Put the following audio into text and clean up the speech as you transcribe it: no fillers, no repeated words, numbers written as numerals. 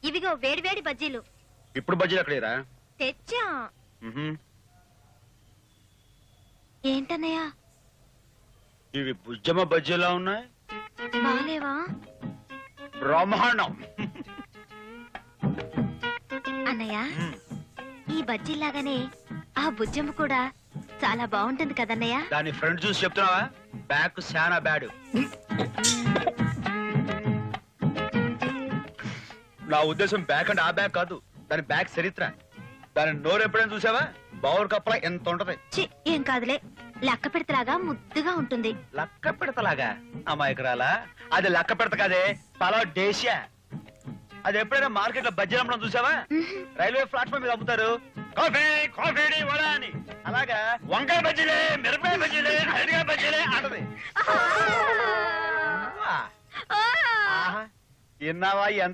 ఇవిగో వేడి వేడి బజ్జీలు. ఇప్పుడు బజ్జీలు ఎక్కడేరా? తెచ్చా. ఏంటన్నయ్య ఇవి బుజ్జమ్మ బజ్జీలా ఉన్నాయి. బాలేవా? బ్రహ్మాండం. అన్నయ్య ఈ బజ్జీలాగానే ఆ బుజ్జమ్మ కూడా చాలా బాగుంటుంది కదన్నయ్య. దాని ఫ్రెండ్ చూసి చెప్తున్నావా? బ్యాక్ శానా బ్యాడ్. నా ఉద్దేశం బ్యాక్ అంటే ఆ బ్యాక్ కాదు, దాని బ్యాక్ చరిత్ర. దాని నోరు ఎప్పుడైనా చూసావా? బౌర్ కప్పలా ఎంత ఉంటది. ఏం కాదులే, లక్క పెడతలాగా ముద్దుగా ఉంటుంది. లక్క పెడతలాగా? అమాయకురాలా, అది లక్క పెడత కాదే, పలా డేషియా. అది ఎప్పుడైనా మార్కెట్ లో బజ్జీలు అమ్మడం చూసావా? రైల్వే ప్లాట్ఫామ్ మీద అమ్ముతారు, కాఫీ కాఫీ వడా అని. అలాగా వంకాయ బజ్జీలే, మిరపకాయ బజ్జీలే, అరటికాయ బజ్జీలే అంటది. విన్నావా ఎంత